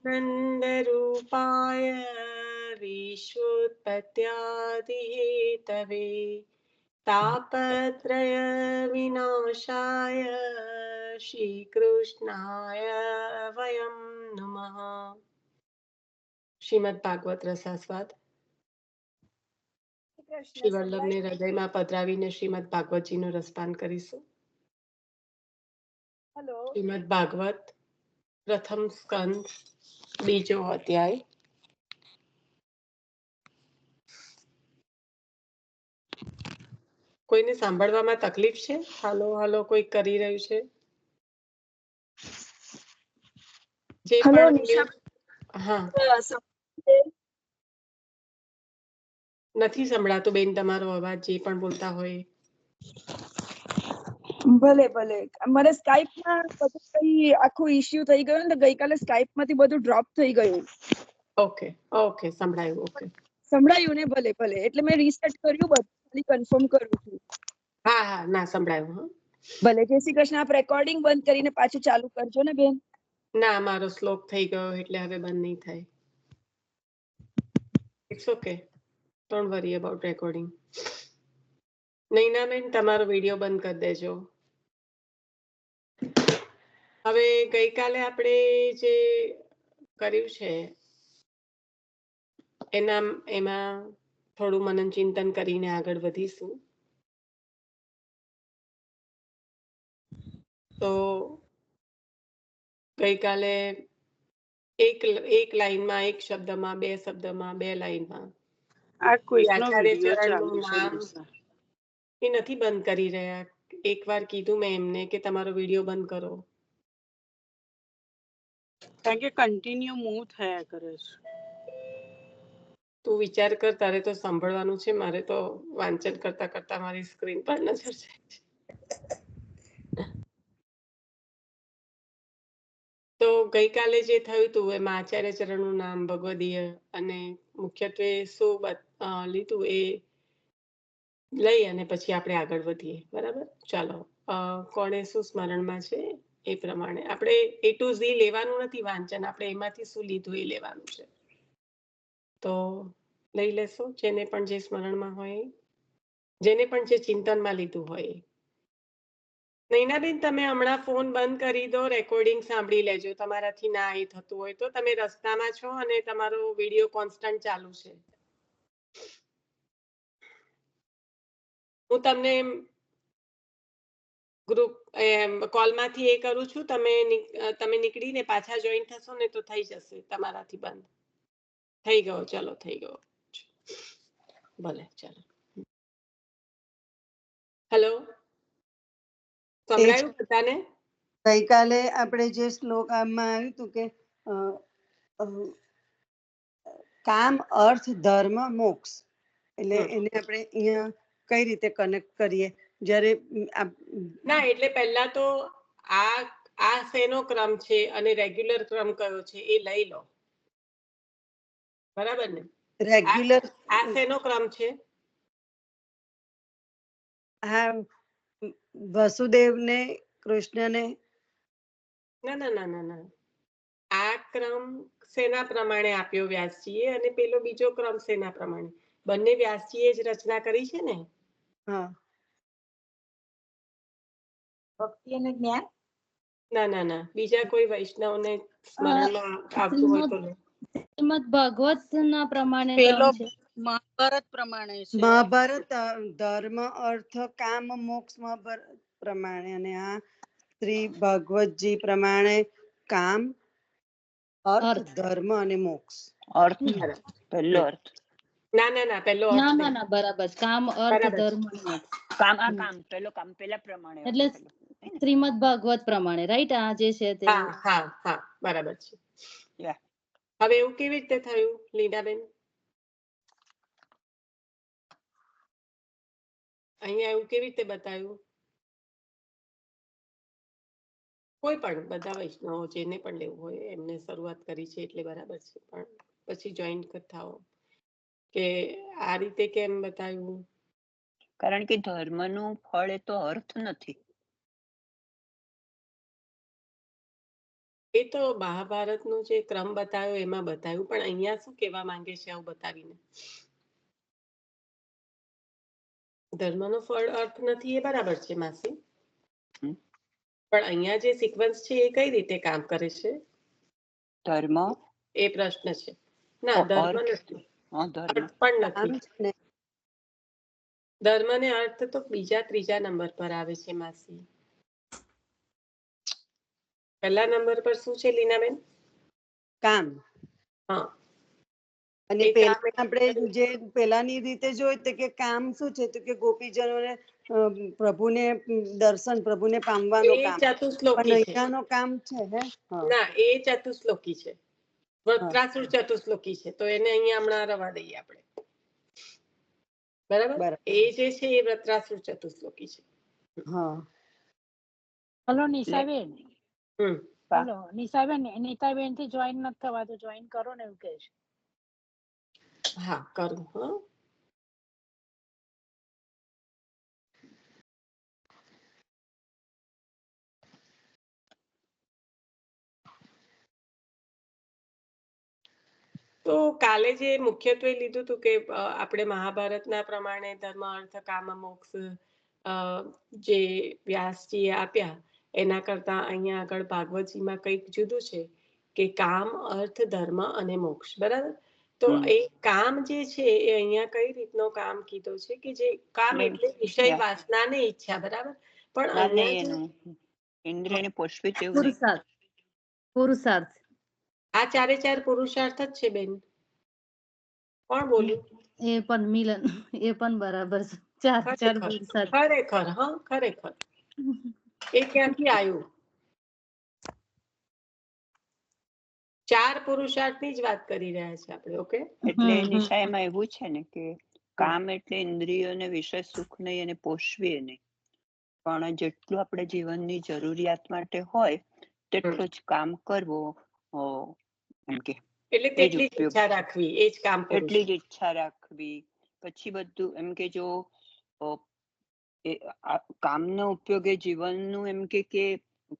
सच्चिदानन्दरूपाय विश्वोत्पत्त्यादिहेतवे तापत्रयविनाशाय श्रीकृष्णाय वयं नमः। શ્રીમદ ભાગવત રસાસ્વાદ શ્રી વલ્લભને હૃદયમાં પધરાવીને શ્રીમદ ભાગવતજીનું રસપાન કરીશું. શ્રીમદ ભાગવત પ્રથમ સ્કંદ બીજો અધ્યાય. કોઈને સાંભળવામાં તકલીફ છે? હાલો હાલો કોઈ કરી રહ્યું છે? જે પણ હા નથી સંભળાતો બેન તમારો અવાજ, જે પણ બોલતા હોય. ભલે ભલે. મારે સ્કાઇપ માં બધું કઈ આખું ઇશ્યુ થઈ ગયું ને, ગઈકાલે સ્કાઇપ માંથી બધું ડ્રોપ થઈ ગયું. ઓકે ઓકે, સંભળાયું. ઓકે, સંભળાયું ને? ભલે ભલે. એટલે મેં રીસેટ કર્યું, બધું કન્ફર્મ કરું છું. હા હા, ના સંભળાયું. હા ભલે. જય શ્રી કૃષ્ણ. આપ રેકોર્ડિંગ બંધ કરીને પાછું ચાલુ કરજો ને બેન. ના, મારો શ્લોક થઈ ગયો એટલે હવે બંધ નહીં થાય. It's okay, don't worry about recording. Naina ben, તમારો વિડીયો બંધ કરી દેજો. હવે ગઈકાલે આપણે જે કર્યું છે એમાં થોડું મનન ચિંતન કરીને આગળ વધીશું. તો ગઈકાલે એક લાઈનમાં, એક શબ્દમાં, બે શબ્દમાં, બે લાઈનમાં આચાર્ય ચરણનું નામ એ નથી બંધ કરી રહ્યા. એકવાર કીધું મેં એમને કે તમારો વિડીયો બંધ કરો, કારણ કે કન્ટિન્યુ મૂવ થયા કરે છે. તું વિચાર કર, તારે તો સાંભળવાનું છે, મારે તો વાંચન કરતા કરતા મારી સ્ક્રીન પર નજર જાય છે. તો ગઈકાલે જે થયું હતું એમાં આચાર્ય ચરણનું નામ, ભગવદીય અને મુખ્યત્વે શું લીધું એ લઈ અને પછી આપણે આગળ વધીએ. બરાબર? ચાલો, કોને શું સ્મરણમાં છે એ પ્રમાણે આપણે A to Z લેવાનું નથી વાંચન, આપણે એમાંથી શું લીધું એ લેવાનું છે. તો લઈ લેશો જેને પણ જે સ્મરણમાં હોય, જેને પણ જે ચિંતનમાં લીધું હોય. નૈનાબેન, તમે હમણાં ફોન બંધ કરી દો, રેકોર્ડિંગ સાંભળી લેજો. તમારાથી ના એ થતું હોય તો તમે રસ્તામાં છો અને તમારો વિડીયો કોન્સ્ટન્ટ ચાલુ છે. હું તમને ગ્રુપ કોલમાંથી એ કરું છું, તમે નીકળીને પાછા જોઈન થશો ને તો થઈ જશે તમારાથી બંધ. થઈ ગયો? ચલો, થઈ ગયો. ભલે, ચાલો. હેલો, સંભળાયું બધાને? ગઈકાલે આપણે જે શ્લોક આમાં આવ્યું હતું કે કામ, અર્થ, ધર્મ, મોક્ષ, એટલે એને આપણે અહીંયા કઈ રીતે કનેક્ટ કરીએ? જ્યારે ના, એટલે પહેલા તો આ શેનો ક્રમ છે અને રેગ્યુલર ક્રમ કયો છે એ લઈ લો. બરાબર ને? રેગ્યુલર આ શેનો ક્રમ છે? હા, વસુદેવ ને કૃષ્ણ ને. ના, આ ક્રમ શેના પ્રમાણે આપ્યો વ્યાસજીએ અને પેલો બીજો ક્રમ શેના પ્રમાણે? બંને વ્યાસજીએ જ રચના કરી છે ને. હા, ભક્તિ અને જ્ઞાન. ના, બીજા કોઈ વૈષ્ણવને સ્મરણમાં આવતું હોય તો શ્રીમદ ભાગવત ના પ્રમાણે મહાભારત પ્રમાણે છે. મહાભારત ધર્મ, અર્થ, કામ, મોક્ષ મહાભારત પ્રમાણે, અને આ શ્રી ભાગવતજી પ્રમાણે કામ, અર્થ, ધર્મ અને મોક્ષ. અર્થ પહેલો અર્થ. ના, પહેલો અર્થ ના, બરાબર. કામ, અર્થ, ધર્મ, કામ પેલા પ્રમાણે. એટલે શ્રીમદ ભાગવત પ્રમાણે, રાઈટ? આ જે છે તે. હા, બરાબર છે. હવે એવું કેવી રીતે થયું લીનાબેન? અહીંયા એવું કેવી રીતે બતાવ્યું? કોઈ પણ, બધા વૈષ્ણવો જેને પણ લેવું હોય એમને શરૂઆત કરી છે એટલે બરાબર છે, પણ પછી જોઈન થાઓ કે આ રીતે કેમ બતાવ્યું? કારણ કે ધર્મનું ફળ એ તો અર્થ નથી. એ તો મહાભારતનું જે ક્રમ બતાવ્યો એમાં બતાવ્યું, પણ અહીંયા શું કહેવા માંગે છે આવું બતાવીને? ધર્મનો ફળ અર્થ નથી એ બરાબર છે માસી, હમ. પણ અહીંયા જે સિક્વન્સ છે એ કઈ રીતે કામ કરે છે ધર્મ એ પ્રશ્ન છે. ના, ધર્મ અર્થ. નથી, ધર્મ અર્થ પણ કામ નથી. છે ને ધર્મ ને અર્થ તો બીજા ત્રીજા નંબર પર આવે છે માસી. પહેલા નંબર પર શું છે લીનાબેન? કામ. હા, અને એ પેલા કામ આપણે જે પેલાની રીતે જોયું તો કે કામ શું છે તો કે ગોપીજનોને પ્રભુને દર્શન, પ્રભુને પામવાનું એ કામ. પણ ચતુશ્લોકી છે. અહીંયાનો કામ છે હે ના, એ ચતુશ્લોકી છે, વૃત્રાસુર ચતુશ્લોકી છે, તો એને અહીંયા હમણાં રવા દઈએ આપણે. બરાબર, બરાબર. એ જે છે એ વૃત્રાસુર ચતુશ્લોકી છે. હા. હલો નિશાબેન, હમ હલો નિશાબેન, નીતાબેન થી જોઈન નથી થવાતું, જોઈન કરો ને એવું કે છે. હા, કરું. હા, તો કાલે જે મુખ્યત્વે લીધું હતું કે આપણે મહાભારતના પ્રમાણે ધર્મ અર્થ કામ મોક્ષ જે વ્યાસજીએ આપ્યા એના કરતા અહીંયા આગળ ભાગવતજીમાં કંઈક જુદું છે કે કામ અર્થ ધર્મ અને મોક્ષ. બરાબર, તો એ કામ જે છે એ અહીંયા કઈ રીતનો કામ કીધો છે કે જે કામ એટલે વિષય વાસના ને ઈચ્છા. બરાબર, પણ અહીંયા ઇન્દ્રિયને પોષવી તેવું નહીં. પુરુષાર્થ, પુરુષાર્થ. આ ચારે ચાર પુરુષાર્થ જ છે બેન. કોણ બોલ્યું? એ પણ મિલન, એ પણ બરાબર છે. ચાર ચાર ખરેખર, પુરુષાર્થ. ખરેખર, હા ખરેખર. એ ક્યાંથી આવ્યું? ચાર પુરુષાર્થની જ વાત કરી રહ્યા છે આપણે. ઓકે, એટલે નિશા એમાં એવું છે ને કે કામ એટલે ઇન્દ્રિયોને વિષય સુખ નહીં અને પોષવી નહીં, પણ જેટલું આપણે જીવનની જરૂરિયાત માટે હોય તેટલું જ કામ કરવું. એમ કે એટલે તેટલી જ ઈચ્છા રાખવી, એ જ કામ એટલી જ ઈચ્છા રાખવી. પછી બધું એમ કે જો કામનો ઉપયોગ એ જીવનનું એમ કે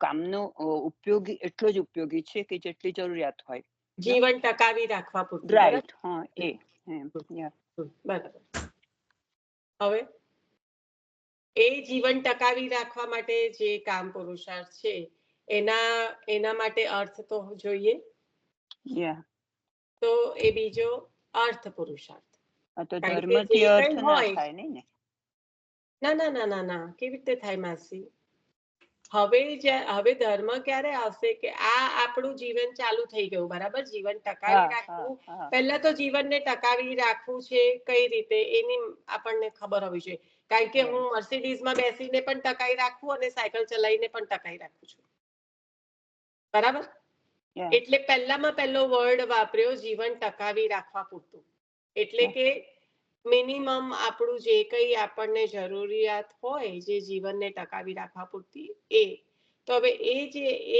કામનો ઉપયોગી એટલો જ ઉપયોગી છે કે જેટલી જરૂરિયાત હોય. જીવન ટકાવી રાખવા પૂરતું. રાઈટ, હા એ બરાબર. હવે એ જીવન ટકાવી રાખવા માટે જે કામ પુરુષાર્થ છે એના માટે અર્થ તો જોઈએ, તો એ બીજો અર્થ પુરુષાર્થ. તો કારણ ધર્મ કે જે થી અર્થ કંઈ ના હોય, થાય નહીં ને? ના ના ના ના ના, કેવી રીતે થાય માસી? હવે ધર્મ ક્યારે આવશે કે આ આપણું જીવન ચાલુ થઈ ગયું. બરાબર, જીવન ટકાવી રાખવું. પહેલા તો જીવનને ટકાવી રાખવું છે કઈ રીતે એની આપણને ખબર હોવી જોઈએ. કારણ કે હું મર્સિડીઝમાં બેસીને પણ ટકાઈ રાખવું અને સાયકલ ચલાવીને પણ ટકાઈ રાખું છું. બરાબર, એટલે પહેલામાં પહેલો વર્ડ વાપર્યો જીવન ટકાવી રાખવા પૂરતું. એટલે કે મિનિમમ આપણું જે કંઈ આપણને જરૂરિયાત હોય જે જીવનને ટકાવી રાખવા પૂરતી એ. તો હવે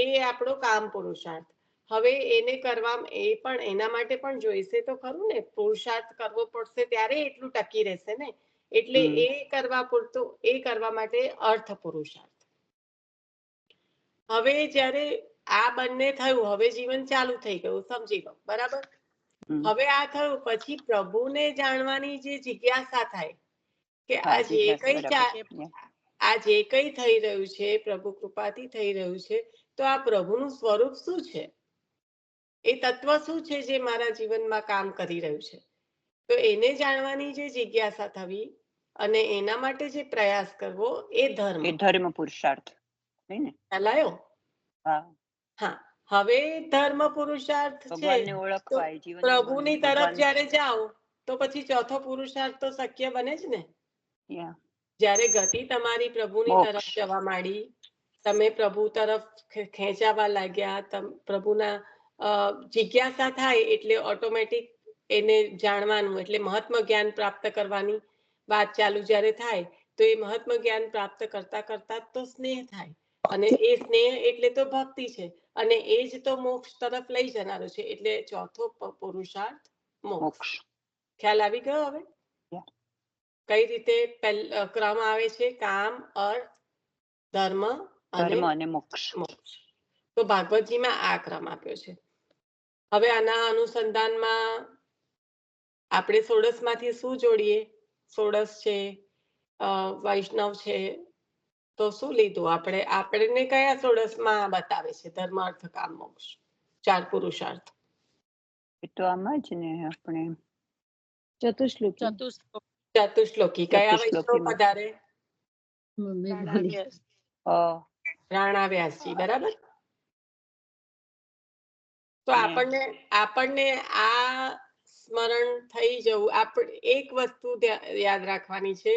એ આપણો કામ પુરુષાર્થ. હવે એને કરવા એ પણ એના માટે પણ જોઈશે તો ખરું ને, પુરુષાર્થ કરવો પડશે ત્યારે એટલું ટકી રહેશે ને. એટલે એ કરવા પૂરતું, એ કરવા માટે અર્થ પુરુષાર્થ. હવે જ્યારે આ બંને થયું, હવે જીવન ચાલુ થઈ ગયું, સમજી લો. બરાબર, હવે આ થયું પછી પ્રભુને જાણવાની જે જિજ્ઞાસા થાય કે આ જે કંઈ થઈ રહ્યું છે પ્રભુ કૃપાથી થઈ રહ્યું છે, તો આ પ્રભુનું સ્વરૂપ શું છે, એ તત્વ શું છે જે મારા જીવનમાં કામ કરી રહ્યું છે. તો એને જાણવાની જે જિજ્ઞાસા થવી અને એના માટે જે પ્રયાસ કરવો એ ધર્મ પુરુષાર્થ. ખ્યાલ આવ્યો? હા, હવે ધર્મ પુરુષાર્થ છે તો પ્રભુની તરફ જ્યારે જાઓ તો પછી ચોથો પુરુષાર્થ તો શક્ય બને જ ને. જ્યારે ગતિ તમારી પ્રભુની તરફ જવા માંડી, તમે પ્રભુ તરફ ખેંચાવા લાગ્યા, પ્રભુના જિજ્ઞાસા થાય એટલે ઓટોમેટિક એને જાણવાનું એટલે મહાત્મ જ્ઞાન પ્રાપ્ત કરવાની વાત ચાલુ જ્યારે થાય તો એ મહાત્મ જ્ઞાન પ્રાપ્ત કરતા કરતા તો સ્નેહ થાય, અને એ સ્નેહ એટલે તો ભક્તિ છે, અને એ જ તો મોક્ષ તરફ લઈ જનારો છે. એટલે ચોથો પુરુષાર્થ મોક્ષ. ખ્યાલ આવી ગયો? હવે કઈ રીતે ક્રમ આવે છે? કામ, અર્થ, ધર્મ અને મોક્ષ. તો ભાગવતજીમાં આ ક્રમ આપ્યો છે. હવે આના અનુસંધાનમાં આપણે ષોડશમાંથી શું જોડીએ? ષોડશ છે, વૈષ્ણવ છે, તો શું લીધું આપણે? આપણને કયા ષોડશમાં બતાવે છે ધર્મ અર્થ કામ મોક્ષ 4 પુરુષાર્થ? એ તો આમાં જ ને આપણે ચતુશ્લોકી ચતુશ્લોકી કયા વૈષ્ણવ ચતુશ્લોકીમાં. પધારે? મમ્મી બોલી રાણા વ્યાસજી, બરાબર. તો ને આપણને આ સ્મરણ થઈ જવું. આપણે એક વસ્તુ યાદ રાખવાની છે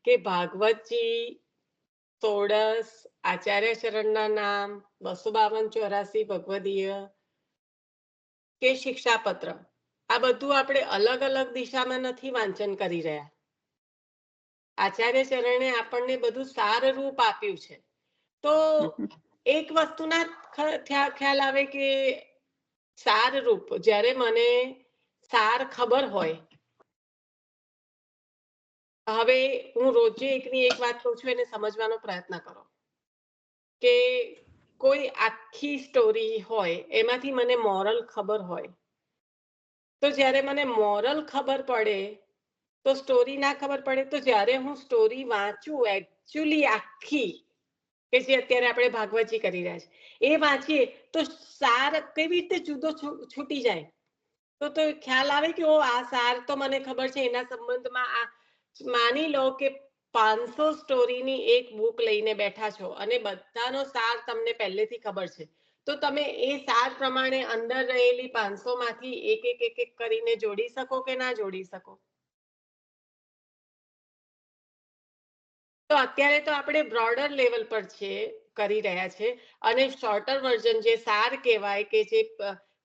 કે ભાગવતજી, ષોડશ, આચાર્ય ચરણના નામ, 252-84 ભગવદીય કે શિક્ષાપત્ર, આ બધું આપણે અલગ અલગ દિશામાં નથી વાંચન કરી રહ્યા. આચાર્ય ચરણે આપણને બધું સાર રૂપ આપ્યું છે. તો એક વસ્તુના ખ્યાલ આવે કે સાર રૂપ, જ્યારે મને સાર ખબર હોય, હવે હું રોજે એકની એક વાત કહું છું, એને સમજવાનો પ્રયત્ન કરો કે કોઈ આખી સ્ટોરી હોય, એમાંથી મને મોરલ ખબર હોય, તો જ્યારે મને મોરલ ખબર પડે તો સ્ટોરી ના ખબર પડે. તો જ્યારે હું સ્ટોરી વાંચું એકચ્યુઅલી આખી, કે જે અત્યારે આપણે ભાગવતજી કરી રહ્યા છે, એ વાંચીએ તો સાર કેવી રીતે જુદો છૂટી જાય. તો ખ્યાલ આવે કે ઓ આ સાર તો મને ખબર છે, એના સંબંધમાં આ. માની લો કે 500 સ્ટોરીની એક બુક લઈને બેઠા છો અને બધાનો સાર તમને પહેલેથી ખબર છે, તો તમે એ સાર પ્રમાણે અંદર રહેલી 500 માંથી એક એક કરીને જોડી શકો કે ના જોડી શકો? તો અત્યારે તો આપણે બ્રોડર લેવલ પર છે, કરી રહ્યા છે, અને શોર્ટર વર્ઝન જે સાર કહેવાય, કે જે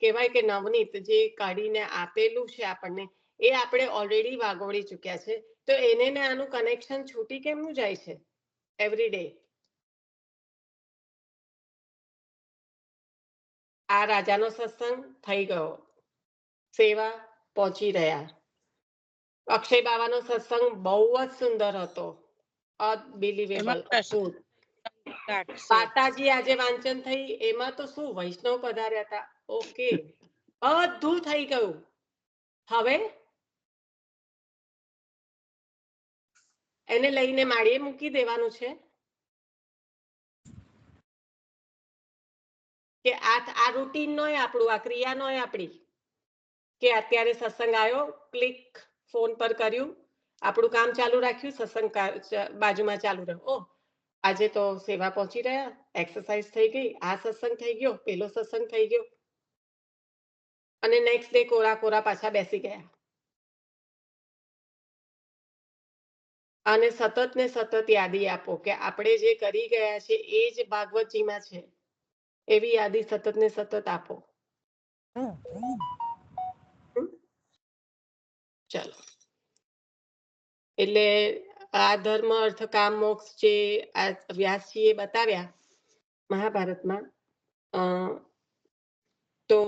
કહેવાય કે નવનીત જે કાઢીને આપેલું છે આપણને, એ આપણે ઓલરેડી વાગોળી ચૂક્યા છે. તો એને ને આનું કનેક્શન છૂટી કેમનું જાય છે એવરી ડે? આ રાજાનો સત્સંગ થઈ ગયો, સેવા પહોંચી રહ્યા. અક્ષય બાવાનો સત્સંગ બહુ જ સુંદર હતો, અનબિલીવેબલ, અદ્ભુત. પાતાજી આજે વાંચન થઈ, એમાં તો શું વૈષ્ણવ પધાર્યા હતા. ઓકે, બધું થઈ ગયું. હવે એને લઈને માળીએ મૂકી દેવાનું છે કે આ રૂટીન નોય આપણું, આ ક્રિયા નોય આપણી, કે અત્યારે સત્સંગ આવ્યો, ક્લિક ફોન પર કર્યું, આપણું કામ ચાલુ રાખ્યું, સત્સંગ બાજુમાં ચાલુ રહ્યો. ઓ આજે તો સેવા પહોંચી રહ્યા, એક્સરસાઇઝ થઈ ગઈ, આ સત્સંગ થઈ ગયો, પેલો સત્સંગ થઈ ગયો, અને નેક્સ્ટ ડે કોરા કોરા પાછા બેસી ગયા. અને સતત ને સતત યાદી આપો કે આપણે જે કરી ગયા છે એ જ ભાગવતજીમાં છે, એવી યાદી સતત ને સતત આપો. ચલો, એટલે આ ધર્મ અર્થ કામ મોક્ષ જે આ વ્યાસજીએ બતાવ્યા મહાભારતમાં, તો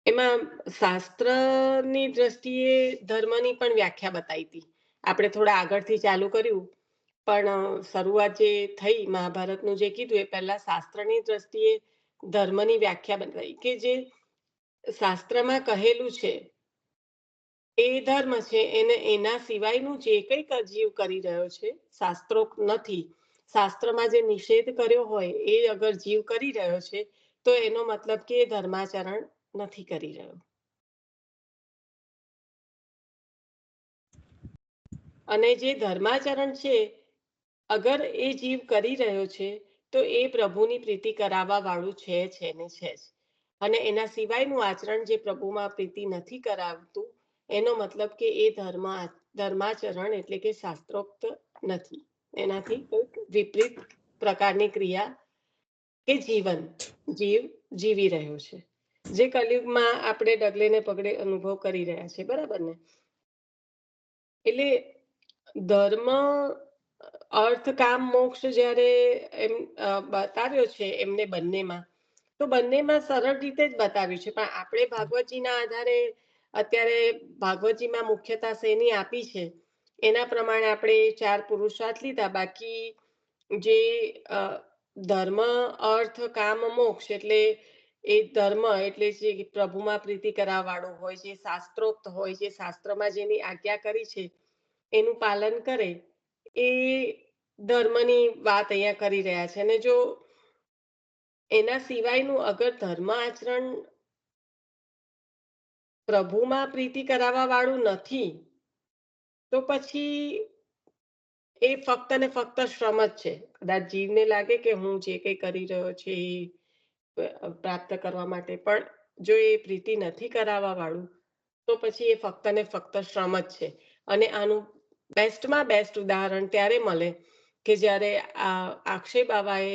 એમાં શાસ્ત્રની દ્રષ્ટિએ ધર્મની પણ વ્યાખ્યા બતાવી હતી. આપણે થોડા આગળથી ચાલુ કર્યું, પણ શરૂઆત જે થઈ મહાભારતનું જે કીધું એ પહેલા શાસ્ત્રની દ્રષ્ટિએ ધર્મની વ્યાખ્યા બતાવી, કે જે શાસ્ત્રમાં કહેલું છે એ ધર્મ છે, એને એના સિવાયનું જે કંઈક જીવ કરી રહ્યો છે, શાસ્ત્રોક્ત નથી, શાસ્ત્રમાં જે નિષેધ કર્યો હોય એ અગર જીવ કરી રહ્યો છે, તો એનો મતલબ કે એ ધર્માચરણ નથી કરી રહ્યો. અને જે ધર્માચરણ છે, અગર એ જીવ કરી રહ્યો છે, તો એ પ્રભુની પ્રીતિ કરાવવા વાળું છે ને છે જ. અને એના સિવાયનું આચરણ જે પ્રભુમાં પ્રીતિ નથી કરાવતું, એનો મતલબ કે એ ધર્માચરણ એટલે કે શાસ્ત્રોક્ત નથી, એનાથી કોઈક વિપરીત પ્રકારની ક્રિયા કે જીવન જીવ જીવી રહ્યો છે, જે કલયુગમાં આપણે ડગલે ને પગલે અનુભવ કરી રહ્યા છે, બરાબર ને? એટલે ધર્મ અર્થ કામ મોક્ષ જ્યારે એમ બતાવ્યો છે એમને બંનેમાં, તો બંનેમાં સરળ રીતે જ બતાવ્યું છે. પણ આપણે ભાગવતજીના આધારે અત્યારે ભાગવતજીમાં મુખ્યતા શેની આપી છે એના પ્રમાણે આપણે 4 પુરુષાર્થ લીધા. બાકી જે ધર્મ અર્થ કામ મોક્ષ એટલે એ ધર્મ એટલે જે પ્રભુમાં પ્રીતિ કરાવવાળું હોય છે, શાસ્ત્રોક્ત હોય છે, શાસ્ત્રમાં જેની આજ્ઞા કરી છે એનું પાલન કરે, એ ધર્મની વાત અહીંયા કરી રહ્યા છે. અને જો એના સિવાયનું અગર ધર્મ આચરણ પ્રભુમાં પ્રીતિ કરાવવા વાળું નથી, તો પછી એ ફક્ત ને ફક્ત શ્રમ જ છે. કદાચ જીવને લાગે કે હું જે કંઈ કરી રહ્યો છે એ પ્રાપ્ત કરવા માટે, પણ જો એ પ્રીતિ નથી કરાવવા વાળું, તો પછી એ ફક્ત ને ફક્ત શ્રમ જ છે. અને આનું બેસ્ટમાં બેસ્ટ ઉદાહરણ ત્યારે મળે કે જ્યારે આ અક્ષય બાબાએ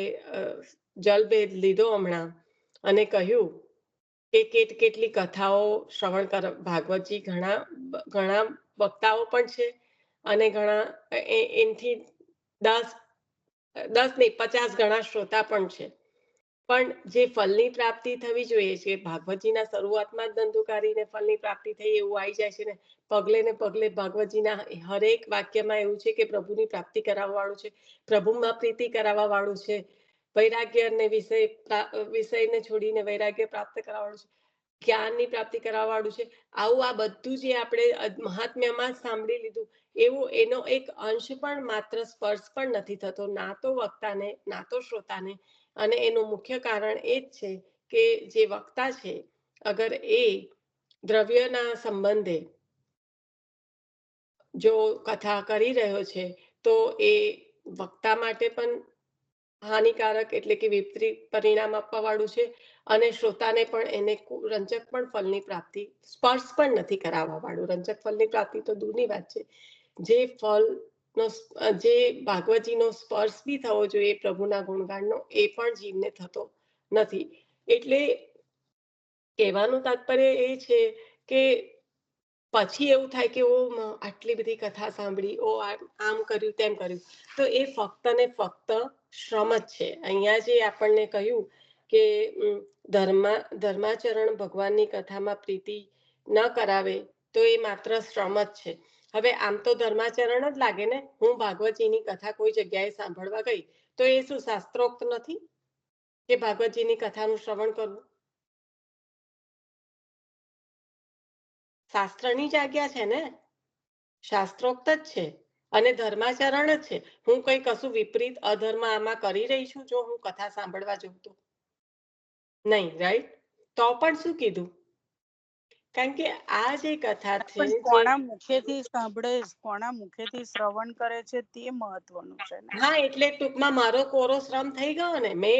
જલભેદ લીધો હમણાં અને કહ્યું કે કેટલી કથાઓ શ્રવણ કર, ભાગવતજી ઘણા વક્તાઓ પણ છે અને ઘણા એનથી 10 નહીં 50 ગણા શ્રોતા પણ છે. પણ જે ફલની પ્રાપ્તિ થવી જોઈએ છે, ભાગવતજીના શરૂઆતમાં જ ધંધુકારીને ફલની પ્રાપ્તિ થઈ એવું આવી જાય છે ને પગલે ને પગલે ભાગવતજીના હરેક વાક્યમાં એવું છે કે પ્રભુની પ્રાપ્તિ કરાવવા વાળું છે, પ્રભુમાં પ્રીતિ કરાવવા વાળું છે, વૈરાગ્ય ને વિષયને છોડીને વૈરાગ્ય પ્રાપ્ત કરાવવાનું છે, જ્ઞાનની પ્રાપ્તિ કરાવવા વાળું છે. આવું આ બધું જે આપણે મહાત્મ્યમાં સાંભળી લીધું એવું એનો એક અંશ પણ માત્ર સ્પર્શ પણ નથી થતો, ના તો વક્તાને ના તો શ્રોતાને. અને એનું મુખ્ય કારણ એ જ છે કે જે વક્તા છે અગર એ દ્રવ્યના સંબંધે જો કથા કરી રહ્યો છે તો એ વક્તા માટે પણ હાનિકારક એટલે કે વિપરીત પરિણામ આપવા વાળું છે, અને શ્રોતાને પણ એને રંજક પણ ફલની પ્રાપ્તિ સ્પર્શ પણ નથી કરાવવા વાળું. રંજક ફલની પ્રાપ્તિ તો દૂરની વાત છે, જે ફલનો જે ભાગવતજીનો સ્પર્શ બી થવો જોઈએ પ્રભુના ગુણગાનનો, એ પણ જીવને થતો નથી. એટલે કહેવાનું તાત્પર્ય એ છે કે પછી એવું થાય કે ઓ આટલી બધી કથા સાંભળી, ઓ આમ કર્યું તેમ કર્યું, તો એ ફક્ત ને ફક્ત શ્રમ જ છે. અહીંયા જે આપણને કહ્યું કે ધર્માચરણ ભગવાનની કથામાં પ્રીતિ ન કરાવે તો એ માત્ર શ્રમ જ છે. હવે આમ તો ધર્માચરણ જ લાગે ને. હું ભાગવતજીની કથા કોઈ જગ્યાએ સાંભળવા ગઈ તો એ શું શાસ્ત્રોક્ત નથી કે ભાગવતજીની કથાનું શ્રવણ કરવું? શાસ્ત્રની જ આજ્ઞા છે ને, શાસ્ત્રોક્ત જ છે અને ધર્માચરણ જ છે. હું કઈ કશું વિપરીત અધર્મ આમાં કરી રહી છું જો હું કથા સાંભળવા જઉં તો? નહીં, રાઈટ? તો પણ શું કીધું? કારણ કે આ જે કથા છે, પણ કોના મુખેથી સાંભળે, કોના મુખેથી શ્રવણ કરે છે તે મહત્વનું છે ને. હા, એટલે ટૂંકમાં મારો કોરો શ્રમ થઈ ગયો ને. મને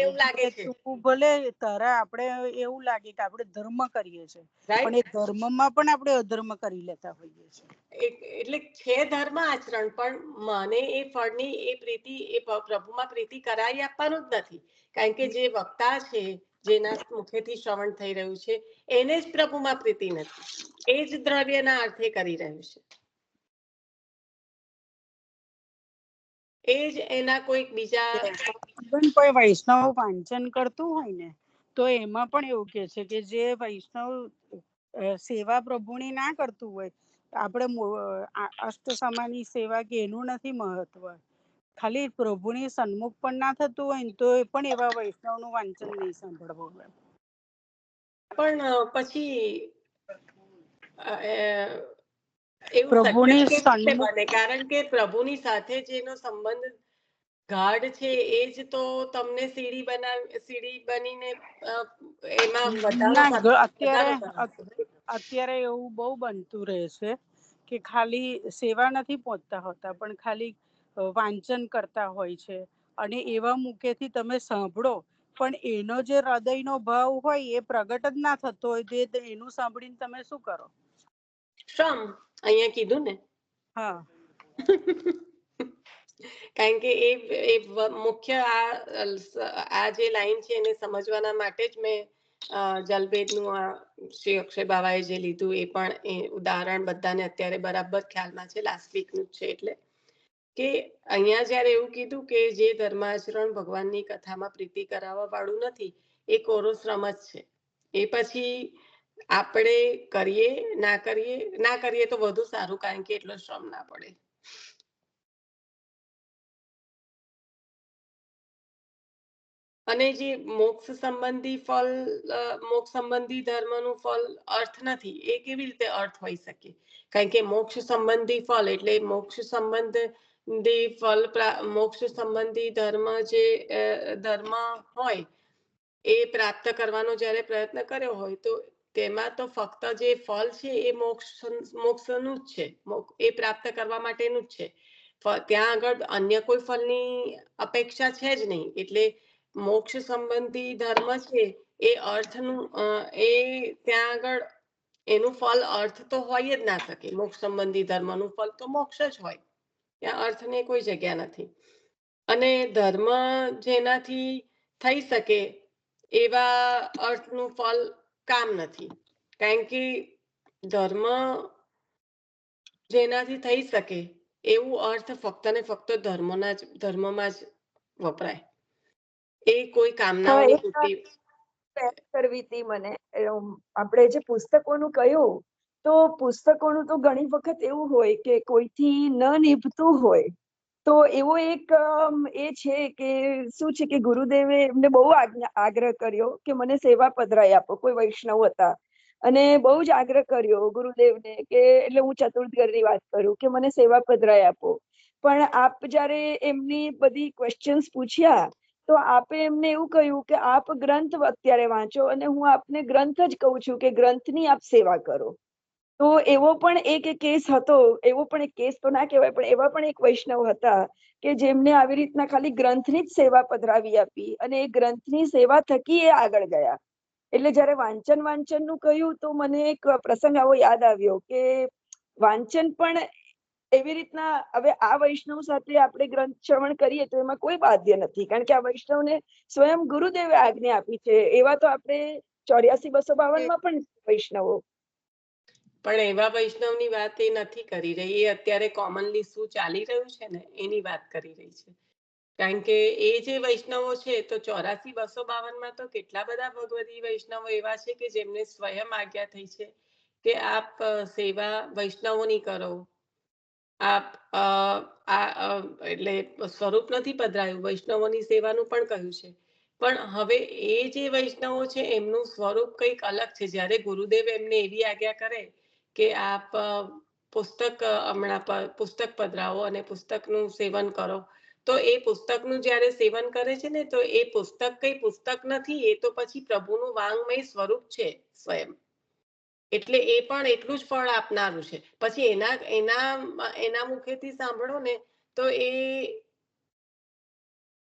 એવું લાગે છે તું ભલે તારા આપણે એવું લાગે કે આપણે ધર્મ કરીએ છીએ, પણ એ ધર્મમાં પણ આપણે અધર્મ કરી લેતા હોઈએ છીએ. એટલે છે ધર્મ આચરણ, પણ મને એ ફળની એ પ્રીતિ એ પ્રભુમાં પ્રીતિ કરાવી આપવાનું જ નથી. કારણ કે જે વક્તા છે, જેના મુખેથી શ્રવણ થઈ રહ્યું છે, એને જ પ્રભુમાં પ્રીતિ નથી, એ જ દ્રવ્યના અર્થે કરી રહ્યું છે, એ જ એના કોઈક બીજા કોઈ વૈષ્ણવ વાંચન કરતું હોય ને તો એમાં પણ એવું કે છે કે જે વૈષ્ણવ સેવા પ્રભુની ના કરતું હોય, આપણે અષ્ટ સમાની સેવા કે એનું નથી મહત્વ, ખાલી પ્રભુની સન્મુખ પણ ના થતું હોય ને તો એ પણ એવા વૈષ્ણવનું વાંચન નહીં સાંભળવું. પણ પછી એવું પ્રભુની શક્ય કેવી રીતે સન્મુખ, બને? કારણ કે પ્રભુની સાથે જેનો સંબંધ ગાઢ છે એ જ તો તમને સીડી બનીને એમાં અત્યારે એવું બહુ બનતું રહે છે કે ખાલી સેવા નથી પહોંચતા હોતા, પણ ખાલી વાંચન કરતા હોય છે, અને એવા મુખેથી તમે સાંભળો પણ એનો જે હૃદયનો ભાવ હોય એ પ્રગટ જ ના થતો હોય, તો એનું સાંભળીને તમે શું કરો? શ્રમ. અહીંયા કીધું ને. હા. કારણ કે એ મુખ્ય આ જે લાઈન છે એને સમજવાના માટે જ મેં જલભેદનું આ શ્રી અક્ષય બાબાએ જે લીધું એ પણ એ ઉદાહરણ બધાને અત્યારે બરાબર ખ્યાલમાં છે, લાસ્ટ વીકનું જ છે. એટલે કે અહીંયા જયારે એવું કીધું કે જે ધર્માચરણ ભગવાનની કથામાં પ્રીતિ કરાવવા વાળું નથી, એ કોરો શ્રમ જ છે. એ પછી આપણે કરીએ ના કરીએ તો વધુ સારું, કારણ કે એટલો શ્રમ ના પડે. અને જે મોક્ષ સંબંધી ફળ મોક્ષ સંબંધી ધર્મનું ફળ અર્થ નથી, એ કેવી રીતે અર્થ હોઈ શકે? કારણ કે મોક્ષ સંબંધી ફળ એટલે મોક્ષ સંબંધી ફળ મોક્ષ સંબંધી ધર્મ જે ધર્મ હોય એ પ્રાપ્ત કરવાનો જ્યારે પ્રયત્ન કર્યો હોય તો તેમાં તો ફક્ત જે ફળ છે એ મોક્ષનું જ છે, એ પ્રાપ્ત કરવા માટેનું જ છે. ત્યાં આગળ અન્ય કોઈ ફળની અપેક્ષા છે જ નહીં. એટલે મોક્ષ સંબંધી ધર્મ છે એ અર્થનું એ ત્યાં આગળ એનું ફળ અર્થ તો હોય જ ના શકે. મોક્ષ સંબંધી ધર્મનું ફળ તો મોક્ષ જ હોય, ત્યાં અર્થની કોઈ જગ્યા નથી. અને ધર્મ જેનાથી થઈ શકે એવા અર્થનું ફળ કામ નથી. કારણ કે ધર્મ જેનાથી થઈ શકે એવું અર્થ ફક્ત ને ફક્ત ધર્મમાં જ વપરાય. એ કોઈ કામનાઓની પૂર્તિ કરવી હતી મને. આપણે જે પુસ્તકોનું કહ્યું તો પુસ્તકોનું તો ઘણી વખત એવું હોય કે કોઈથી ન નિભતું હોય તો એવો એક એ છે કે શું છે કે ગુરુદેવે એમને બહુ આગ્રહ કર્યો કે મને સેવા પધરાઈ આપો. કોઈ વૈષ્ણવ હતા અને બહુ જ આગ્રહ કર્યો ગુરુદેવને કે, એટલે હું ચતુર્થગરની વાત કરું, કે મને સેવા પધરાઈ આપો. પણ આપ જયારે એમની બધી ક્વેશ્ચન્સ પૂછ્યા તો આપે એમને એવું કહ્યું કે આપ ગ્રંથ અત્યારે વાંચો અને હું આપને ગ્રંથ જ કહું છું કે ગ્રંથની આપ સેવા કરો. તો એવો પણ એક કેસ હતો, એવો પણ એક કેસ તો ના કહેવાય, પણ એવા પણ એક વૈષ્ણવ હતા કે જેમને આવી રીતના ખાલી ગ્રંથની જ સેવા પધરાવી આપી અને એ ગ્રંથની સેવા થકી એ આગળ ગયા. એટલે જયારે વાંચનનું કહ્યું તો મને એક પ્રસંગ આવો યાદ આવ્યો કે વાંચન પણ એવી રીતના, હવે આ વૈષ્ણવ સાથે આપણે ગ્રંથ શ્રવણ કરીએ તો એમાં કોઈ બાધ્ય નથી, કારણ કે આ વૈષ્ણવને સ્વયં ગુરુદેવે આજ્ઞા આપી છે. એવા તો આપણે 84-252 માં પણ વૈષ્ણવો. પણ એવા વૈષ્ણવની વાત એ નથી કરી રહી. એ અત્યારે કોમનલી શું ચાલી રહ્યું છે ને એની વાત કરી રહી છે. કારણ કે એ જે વૈષ્ણવો છે તો 84-252 માં તો કેટલા બધા ભગવદી વૈષ્ણવો એવા છે કે જેમને સ્વયં આજ્ઞા થઈ છે કે આપ સેવા વૈષ્ણવોની કરો. આપ એટલે સ્વરૂપ નથી પધરાયું, વૈષ્ણવોની સેવાનું પણ કહ્યું છે. પણ હવે એ જે વૈષ્ણવો છે એમનું સ્વરૂપ કંઈક અલગ છે. જ્યારે ગુરુદેવ એમને એવી આજ્ઞા કરે કે આપ પુસ્તક પધરાવો અને પુસ્તકનું સેવન કરો, તો એ પુસ્તકનું જ્યારે સેવન કરે છે ને તો એ પુસ્તક કઈ પુસ્તક નથી, એ તો પછી પ્રભુનું વાંગમય સ્વરૂપ છે સ્વયં. એટલે એ પણ એટલું જ ફળ આપનારું છે. પછી એના મુખેથી સાંભળો ને તો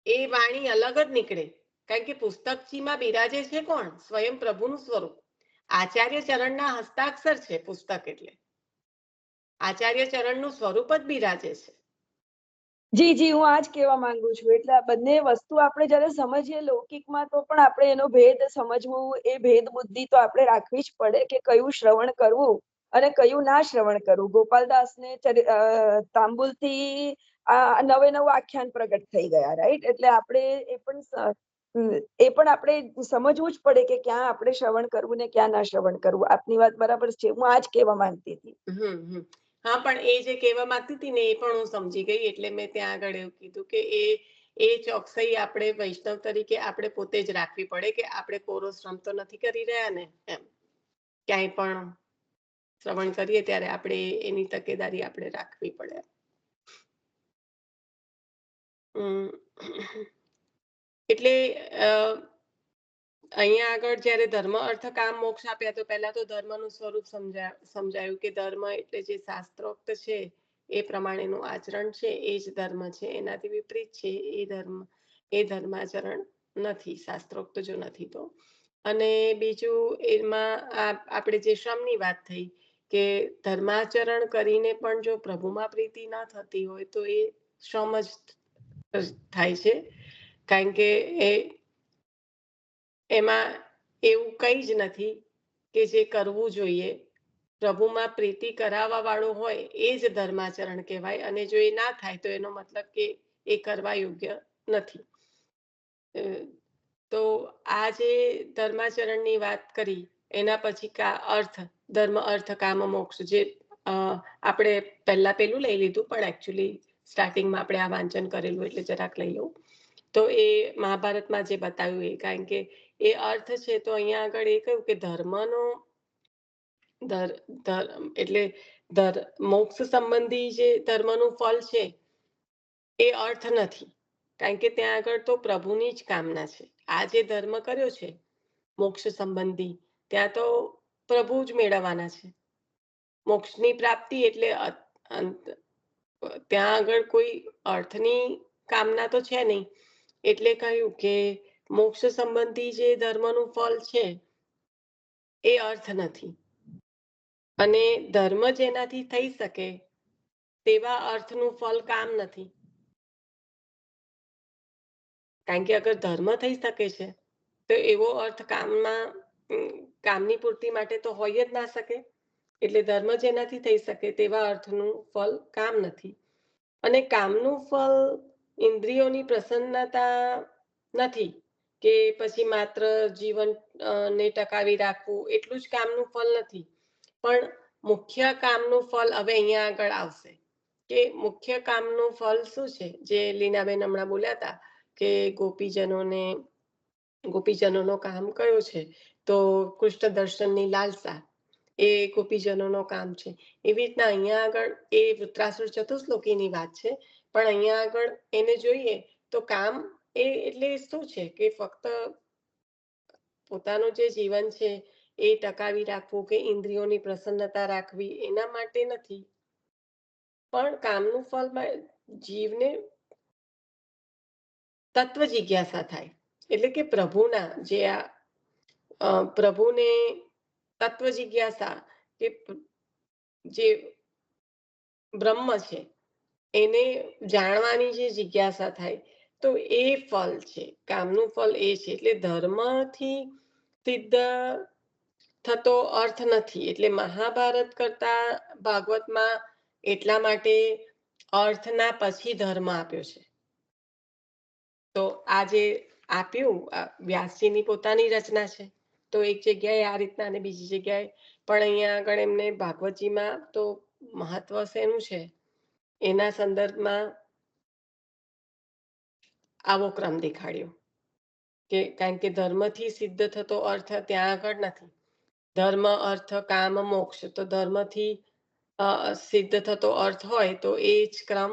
એ વાણી અલગ જ નીકળે. કારણ કે પુસ્તકજીમાં બિરાજે છે કોણ? સ્વયં પ્રભુનું સ્વરૂપ. આચાર્ય ચરણના હસ્તાક્ષર છે પુસ્તક, એટલે આચાર્ય ચરણનું સ્વરૂપ જ બિરાજે છે. જી, હું આ જ કહેવા માંગુ છું. એટલે આ બંને વસ્તુ આપણે જયારે સમજીએ લૌકિકમાં તો પણ આપણે એનો ભેદ સમજવું, એ ભેદ બુદ્ધિ તો આપણે રાખવી જ પડે કે કયું શ્રવણ કરવું અને કયું ના શ્રવણ કરવું. ગોપાલદાસને તાંબુલથી આ નવે આખ્યાન પ્રગટ થઈ ગયા, રાઈટ? એટલે આપણે એ પણ આપણે સમજવું જ પડે કે ક્યાં આપણે શ્રવણ કરવું ને ક્યાં ના શ્રવણ કરવું. આપની વાત બરાબર છે, હું આ જ કહેવા માંગતી હતી. હા, પણ એ જે કહેવા માંગતી હતી ને એ પણ હું સમજી ગઈ. એટલે મેં ત્યાં આગળ એવું કીધું કે એ ચોકસાઈ આપણે વૈષ્ણવ તરીકે આપણે પોતે જ રાખવી પડે કે આપણે કોરો શ્રમ તો નથી કરી રહ્યા ને, એમ ક્યાંય પણ શ્રવણ કરીએ ત્યારે આપણે એની તકેદારી આપણે રાખવી પડે. એટલે અહીંયા આગળ જ્યારે ધર્મ અર્થ કામ મોક્ષ આપ્યા તો પહેલા તો ધર્મનું સ્વરૂપ સમજાયું કે ધર્મ એટલે જે શાસ્ત્રોક્ત છે એ પ્રમાણેનું આચરણ છે એ જ ધર્મ છે. એનાથી વિપરીત છે એ ધર્માચરણ નથી, શાસ્ત્રોક્ત જો નથી તો. અને બીજું એમાં આપણે જે શ્રમની વાત થઈ કે ધર્માચરણ કરીને પણ જો પ્રભુમાં પ્રીતિ ન થતી હોય તો એ શ્રમ જ થાય છે. કારણ કે એમાં એવું કંઈ જ નથી કે જે કરવું જોઈએ. પ્રભુમાં પ્રીતિ કરાવવા વાળું હોય એ જ ધર્માચરણ કહેવાય. અને જો એ ના થાય તો એનો મતલબ કે એ કરવા યોગ્ય નથી. તો આ જે ધર્માચરણની વાત કરી એના પછી ધર્મ અર્થ કામ મોક્ષ, જે આપણે પહેલા પેલું લઈ લીધું, પણ એકચ્યુઅલી સ્ટાર્ટિંગમાં આપણે આ વાંચન કરેલું એટલે જરાક લઈ લઉં. તો એ મહાભારતમાં જે બતાવ્યું એ, કારણ કે એ અર્થ છે. તો અહીંયા આગળ એ કહ્યું કે ધર્મનો એટલે મોક્ષ સંબંધી જે ધર્મનું ફળ છે એ અર્થ નથી, કારણ કે ત્યાં આગળ તો પ્રભુની જ કામના છે. આ જે ધર્મ કર્યો છે મોક્ષ સંબંધી, ત્યાં તો પ્રભુ જ મેળવવાના છે. મોક્ષની પ્રાપ્તિ એટલે ત્યાં આગળ કોઈ અર્થની કામના તો છે નહીં. એટલે કહ્યું કે મોક્ષ સંબંધી જે ધર્મનું ફળ છે એ અર્થ નથી, અને ધર્મ જેનાથી થઈ શકે તેવા અર્થનું ફળ કામ નથી. કારણ કે અગર ધર્મ થઈ શકે છે તો એવો અર્થ કામની પૂર્તિ માટે તો હોય જ ના શકે. એટલે ધર્મ જેનાથી થઈ શકે તેવા અર્થનું ફળ કામ નથી. અને કામનું ફળ ઇન્દ્રિયોની પ્રસન્નતા નથી, કે પછી માત્ર જીવન ને ટકાવી રાખવું એટલું જ કામનું ફળ નથી. પણ મુખ્ય કામનું ફળ હવે અહીંયા આગળ આવશે, કે મુખ્ય કામનું ફળ શું છે, જે લીનાબેન હમણાં બોલ્યા હતા કે ગોપીજનોનો કામ કયો છે, તો કૃષ્ણ દર્શનની લાલસા એ ગોપીજનોનો કામ છે. એવી રીતના અહીંયા આગળ એ વૃત્રાસુર ચતુશ્લોકીની વાત છે, પણ અહીંયા આગળ એને જોઈએ તો કામ એ એટલે શું છે કે ફક્ત પોતાનું જે જીવન છે એ ટકાવી રાખવું કે ઇન્દ્રિયોની પ્રસન્નતા રાખવી એના માટે નથી, પણ કામનું ફળ જીવને તત્વ જિજ્ઞાસા થાય. એટલે કે પ્રભુના જે પ્રભુને તત્વ જિજ્ઞાસા, કે જે બ્રહ્મ છે એને જાણવાની જે જિજ્ઞાસા થાય, તો એ ફળ છે. કામનું ફળ એ છે. એટલે ધર્મથી સિદ્ધ થતો અર્થ નથી. એટલે મહાભારત કરતા ભાગવતમાં એટલા માટે અર્થના પછી ધર્મ આપ્યો છે. તો આ જે આપ્યું વ્યાસજીની પોતાની રચના છે, તો એક જગ્યાએ આ રીતના અને બીજી જગ્યાએ, પણ અહીંયા આગળ એમને ભાગવતજીમાં તો મહત્વ શેનું છે એના સંદર્ભમાં આવો ક્રમ દેખાડ્યો, કે કારણ કે ધર્મથી સિદ્ધ થતો અર્થ ત્યાં આગળ નથી. ધર્મ, અર્થ, કામ, મોક્ષ, તો ધર્મથી સિદ્ધ થતો અર્થ હોય તો એ જ ક્રમ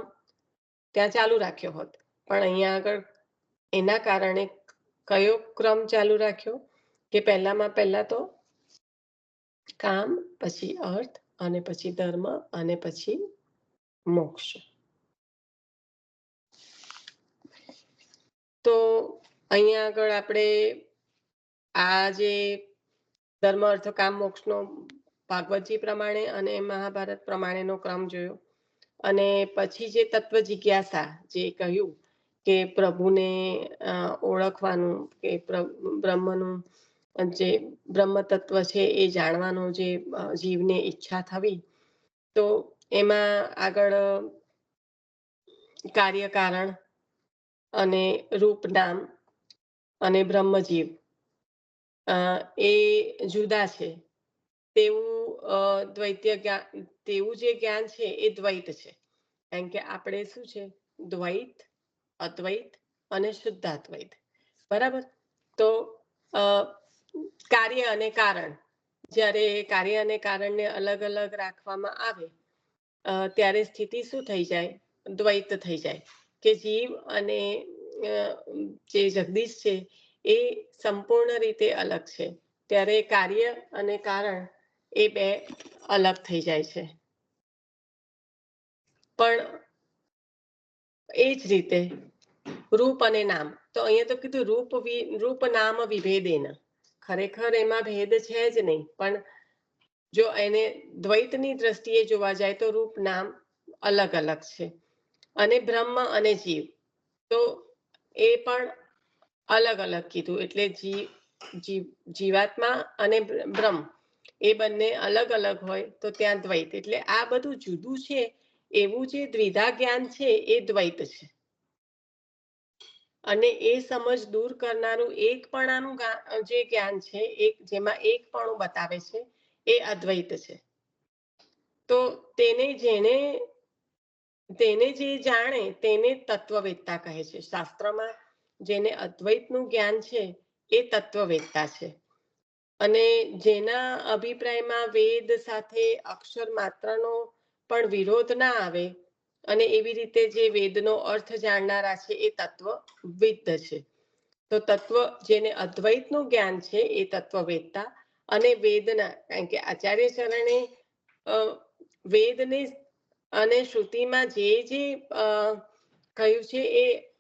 ત્યાં ચાલુ રાખ્યો હોત. પણ અહીંયા આગળ એના કારણે કયો ક્રમ ચાલુ રાખ્યો, કે પહેલામાં પહેલા તો કામ, પછી અર્થ, અને પછી ધર્મ, અને પછી મોક્ષ. તો અહીંયા આગળ આપણે આ જે ધર્મ, અર્થ, કામ, મોક્ષનો ભાગવતજી પ્રમાણે અને મહાભારત પ્રમાણેનો ક્રમ જોયો. અને પછી જે તત્વ જિજ્ઞાસા જે કહ્યું કે પ્રભુને ઓળખવાનું, કે બ્રહ્મનું જે બ્રહ્મ તત્વ છે એ જાણવાનું જે જીવને ઈચ્છા થવી, તો એમાં આગળ કાર્યકારણ અને રૂપ નામ અને બ્રહ્મજીવ એ જુદા છે તેવું તેવું જે જ્ઞાન છે એ દ્વૈત છે. કારણ કે આપણે શું છે, દ્વૈત, અદ્વૈત અને શુદ્ધાદ્વૈત, બરાબર. તો કાર્ય અને કારણ, જ્યારે કાર્ય અને કારણને અલગ અલગ રાખવામાં આવે ત્યારે સ્થિતિ શું થઈ જાય, દ્વૈત થઈ જાય, કે જીવ અને જે જગદીશ છે એ સંપૂર્ણ રીતે અલગ છે. ત્યારે કાર્ય અને કારણ એ બે અલગ થઈ જાય છે. પણ એ જ રીતે રૂપ અને નામ, તો અહીંયા તો કીધું રૂપ નામ વિભેદેન, ખરેખર એમાં ભેદ છે જ નહીં. પણ જો એને દ્વૈતની દ્રષ્ટિએ જોવા જાય તો રૂપ નામ અલગ અલગ છે. અને બ્રહ્મ અને જીવ, તો એ પણ અલગ અલગ કીધું. એટલે જીવાત્મા અને બ્રહ્મ એ બંને અલગ અલગ હોય તો ત્યાં દ્વૈત. એટલે આ બધું જુદું છે એવું જે દ્વિધા જ્ઞાન છે એ દ્વૈત છે. અને એ સમજ દૂર કરનારું એકપણાનું જે જ્ઞાન છે, જેમાં એકપણું બતાવે છે, એ અદ્વૈત છે. તો તેને જે જાણે તેને તત્વવેત્તા કહે છે. શાસ્ત્રમાં જેને અદ્વૈતનું જ્ઞાન છે એ તત્વવેત્તા છે. અને જેના અભિપ્રાયમાં વેદ સાથે અક્ષર માત્રનો પણ વિરોધ ના આવે અને એવી રીતે જે વેદનો અર્થ જાણનારા છે એ તત્વવિદ છે. તો તત્વ જેને અદ્વૈતનું જ્ઞાન છે એ તત્વવેત્તા અને વેદના, કારણ કે આચાર્ય ચરણે વેદને અને શ્રુતિમાં જે કહ્યું છે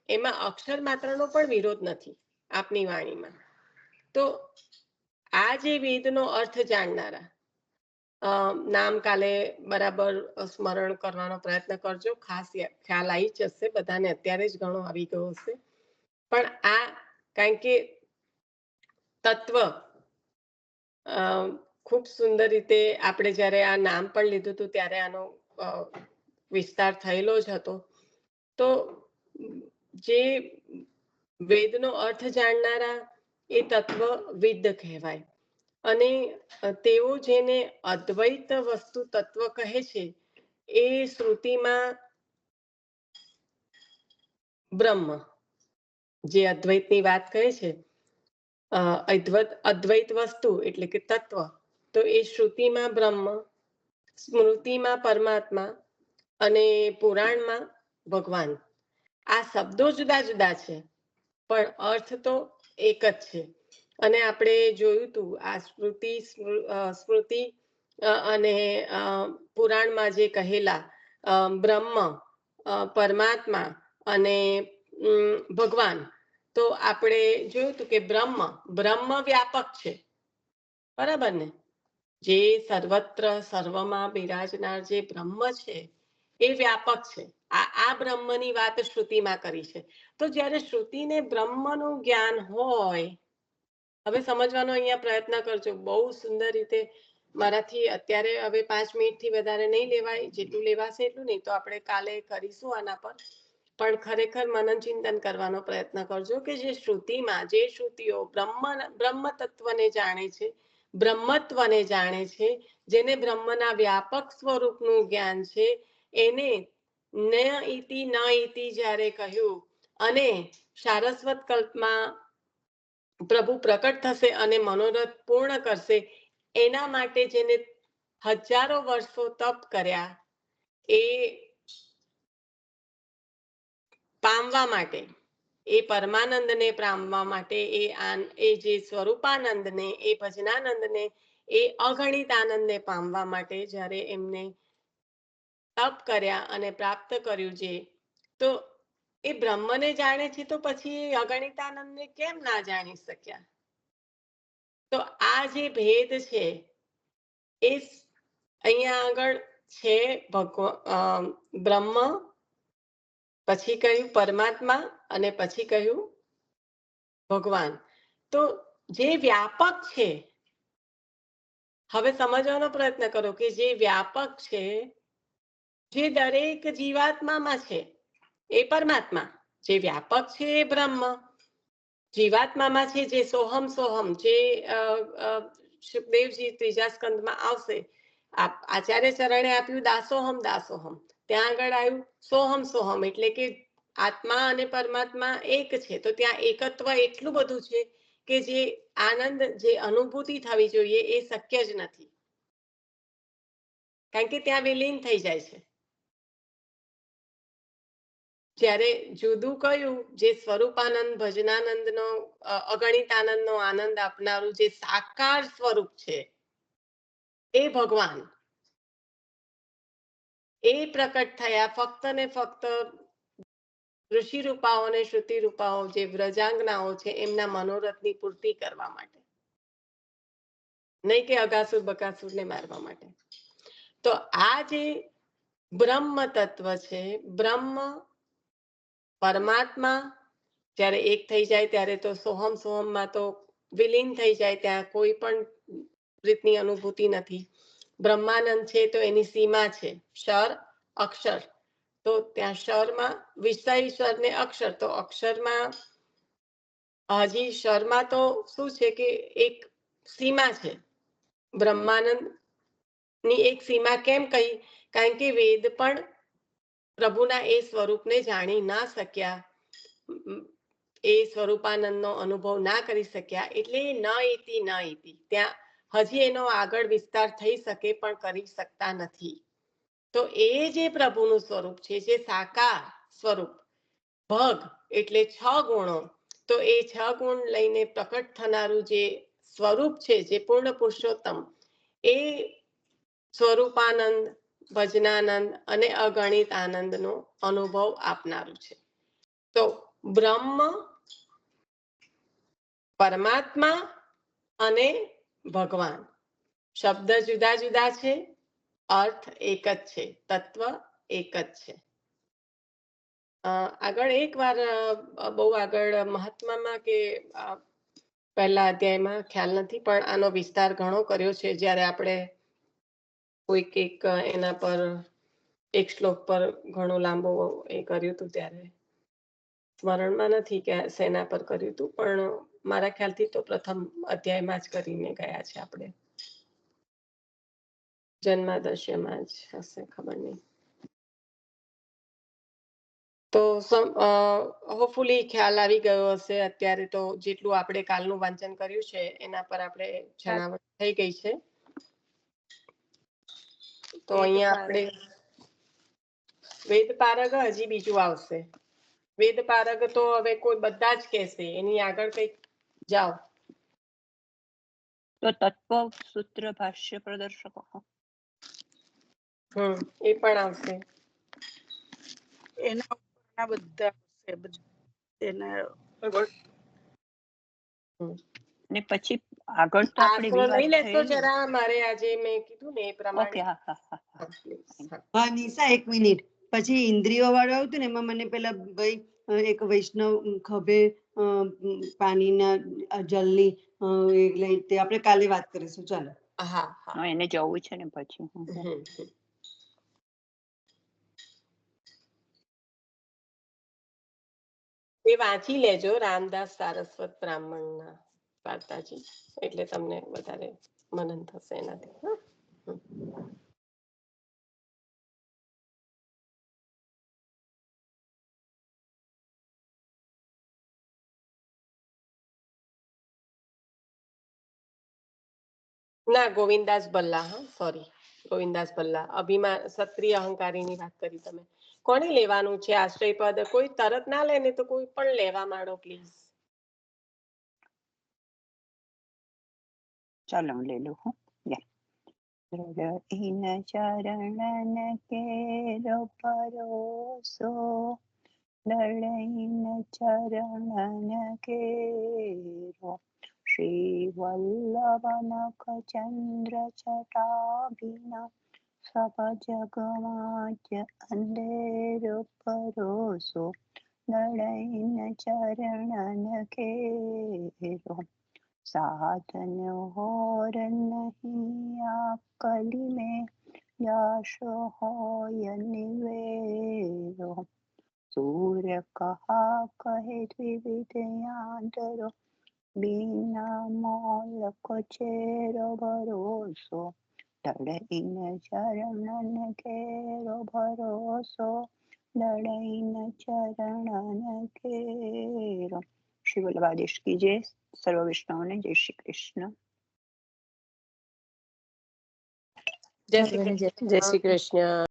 એમાં અક્ષર માત્રનો પણ વિરોધ નથી આપની વાણીમાં. તો આ જે વેદનો અર્થ જાણનારા, નામ કાલે બરાબર સ્મરણ કરવાનો પ્રયત્ન કરજો, ખાસ ખ્યાલ આવી જશે બધાને, અત્યારે જ ઘણો આવી ગયો હશે. પણ આ કારણ કે તત્વ ખૂબ સુંદર રીતે આપણે જ્યારે આ નામ પણ લીધું હતું ત્યારે આનો વિસ્તાર થયેલો જ હતો. તો જે વેદનો અર્થ જાણનારા એ તત્વવિદ કહેવાય. અને તેઓ જેને અદ્વૈત વસ્તુ તત્વ કહે છે એ શ્રુતિમાં બ્રહ્મ, જે અદ્વૈતની વાત કહે છે, અદ્વૈત વસ્તુ એટલે કે તત્વ, તો એ શ્રુતિમાં બ્રહ્મ, સ્મૃતિમાં પરમાત્મા અને પુરાણમાં ભગવાન. આ શબ્દો જુદા જુદા છે પણ અર્થ તો એક જ છે. અને આપણે જોયું હતું આ સ્મૃતિ અને પુરાણમાં જે કહેલા બ્રહ્મ, પરમાત્મા અને ભગવાન, તો આપણે જોયું હતું કે બ્રહ્મ વ્યાપક છે, બરાબર ને? જે સર્વત્ર સર્વમાં બિરાજનાર જે બ્રહ્મ છે એ વ્યાપક છે. આ બ્રહ્મની વાત શ્રુતિમાં કરી છે. તો જ્યારે શ્રુતિને બ્રહ્મનું જ્ઞાન હોય, હવે સમજવાનો અહીંયા પ્રયત્ન કરજો બહુ સુંદર રીતે. મારાથી અત્યારે હવે 5 મિનિટથી વધારે નહીં લેવાય, જેટલું લેવાશે એટલું. નહીં તો આપણે કાલે કરીશું આના પર. પણ ખરેખર મનન ચિંતન કરવાનો પ્રયત્ન કરજો કે જે શ્રુતિમાં, જે શ્રુતિઓ બ્રહ્મ તત્વને જાણે છે, બ્રહ્મત્વને જાણે છે, જેને બ્રહ્મના વ્યાપક સ્વરૂપનું જ્ઞાન છે, એને ન ઇતિ જ્યારે કહ્યું અને સારસ્વત કલ્પમાં પ્રભુ પ્રકટ થશે અને મનોરથ પૂર્ણ કરશે, એના માટે જેને હજારો વર્ષો તપ કર્યા એ પામવા માટે, એ પરમાનંદને પામવા માટે, એ જે સ્વરૂપાનંદને, એ ભજનાનંદને, એ અગણિત આનંદને પામવા માટે જ્યારે એમને તપ કર્યા અને પ્રાપ્ત કર્યું છે, તો એ બ્રહ્મને જાણે છે તો પછી એ અગણિત આનંદને કેમ ના જાણી શક્યા? તો આ જે ભેદ છે એ અહીંયા આગળ છે. બ્રહ્મ, પછી કહ્યું પરમાત્મા અને પછી કહ્યું ભગવાન. તો જે વ્યાપક છે, હવે સમજવાનો પ્રયત્ન કરો કે જે વ્યાપક છે, જે દરેક જીવાત્મામાં છે એ પરમાત્મા, જે વ્યાપક છે એ બ્રહ્મ, જીવાત્મામાં છે જે સોહમ, જે સુખદેવજી ત્રીજા સ્કંદમાં આવશે. આચાર્ય ચરણે આપ્યું દાસોહમ, ત્યાં આગળ આવ્યું સોહમ, એટલે કે આત્મા અને પરમાત્મા એક છે. તો ત્યાં એકત્વ એટલું બધું છે કે જે આનંદ, જે અનુભૂતિ થવી જોઈએ એ શક્ય જ નથી, કારણ કે ત્યાં વિલીન થઈ જાય છે. જ્યારે જુદું કયું, જે સ્વરૂપાનંદ, ભજનાનંદનો, અગણિત આનંદનો આનંદ આપનારું જે સાકાર સ્વરૂપ છે એ ભગવાન, એ પ્રકટ થયા ફક્ત ને ફક્ત ઋષિ રૂપાઓ અને શ્રુતિ રૂપાઓ, જે વ્રજાંગનાઓ છે, એમના મનોરથની પૂર્તિ કરવા માટે, નહીં કે અગાસુર બકાસુરને મારવા માટે. તો આ જે બ્રહ્મ તત્વ છે, બ્રહ્મ પરમાત્મા જ્યારે એક થઈ જાય ત્યારે તો સોહમમાં તો વિલીન થઈ જાય, ત્યાં કોઈ પણ રીતની અનુભૂતિ નથી. બ્રહ્માનંદ છે તો એની સીમા છે ક્ષર, અક્ષર. તો ત્યાં ક્ષરમાં વિષય, ક્ષર ને અક્ષર. તો અક્ષરમાં હજી ક્ષરમાં તો શું છે કે એક સીમા છે. બ્રહ્માનંદ ની એક સીમા કેમ કહી? કારણ કે વેદ પણ પ્રભુના એ સ્વરૂપને જાણી ના શક્યા. એ સ્વરૂપાનંદનો અનુભવ ના કરી શક્યા એટલે ન ઇતિ ત્યાં હજી એનો આગળ વિસ્તાર થઈ શકે પણ કરી શકતા નથી. તો એ જે પ્રભુનું સ્વરૂપ છે, જે સાકાર સ્વરૂપ, ભગ એટલે 6 ગુણો, તો એ 6 ગુણ લઈને પ્રકટ થનારું જે સ્વરૂપ છે, જે પૂર્ણ પુરુષોત્તમ, એ સ્વરૂપાનંદ, ભજનાનંદ અને અગણિત આનંદનો અનુભવ આપનારું છે. તો બ્રહ્મ, પરમાત્મા અને ભગવાન શબ્દ જુદા જુદા છે, અર્થ એક જ છે, તત્વ એક જ છે. આગળ એક વાર બહુ આગળ મહાત્મામાં કે પહેલા અધ્યાયમાં ખ્યાલ નથી, પણ આનો વિસ્તાર ઘણો કર્યો છે. જ્યારે આપણે કોઈક એક એના પર એક શ્લોક પર ઘણું લાંબુ એ કર્યું હતું, ત્યારે સ્મરણમાં નથી કે શેના પર કર્યું હતું, પણ મારા ખ્યાલથી તો પ્રથમ અધ્યાયમાં જ કરીને ગયા છે આપણે. જન્માદશ્યમાં જ હશે, ખબર નહીં. તો હોપફુલી ખ્યાલ આવી ગયો હશે અત્યારે. તો જેટલું આપણે કાલનું વાંચન કર્યું છે એના પર આપણે જણાવટ થઈ ગઈ છે. તો અહીંયા આપણે વેદ પારગ હજી બીજું આવશે. વેદ પારગ તો હવે કોઈ બધા જ કહેશે, એની આગળ કઈક જાઓ તો તત્વ સૂત્ર ભાષ્ય પ્રદર્શકો એ પણ આવશે. એના ઉપરના બધા એના ને પછી આગળ તો આપણે આશરો લઈ વિવાદ લેશો થયેલો. જરા, મારે આજે મેં કીધું ને એ ઓકે, પ્રમાણે. હા હા હા હા. હા નિશા, એક મિનિટ. પછી ઇન્દ્રિયો વાળું આવતું ને, એમાં મને પેલા ભાઈ એક વૈષ્ણવ ખભે પાણીના જલની લઈ, તે આપણે કાલે વાત કરીશું. ચાલો. હા હા, એને જવું છે ને પછી. એ વાંચી લેજો, રામદાસ સારસ્વત બ્રાહ્મણના વાર્તાજી, એટલે તમને વધારે મનન થશે એનાથી. ના, ગોવિંદાસ ભલ્લા, હા સોરી, ગોવિંદાસ ભલ્લા. અભિમાન ક્ષત્રિય અહંકારીની વાત કરી તમે. કોને લેવાનું છે આશ્રય પદ? કોઈ તરત ના લે ને તો કોઈ પણ લેવા માંડો પ્લીઝ. ચાલો હું લઈ લઉં. હું ચરણ કેરો પરોસો, લડઈન ચરણ કેરો, શ્રી વલ્લભ નખ ચંદ્ર છટાભિના, સબ જગમાં અંધેરો પરોસો, લડઈન ચરણ કેરો, साधन और नहीं आप कली में, यश होय निवेरो, सूर्य कहा कहे द्विविधयांतरो, बिना मोल को चेरो भरोसो, लड़ईन चरणन केरो भरोसो, लड़ईन चरणन केरो. श्री वल्लभादेश की जय. सर्व वैष्णवों ने जय श्री कृष्ण. જય શ્રી કૃષ્ણ.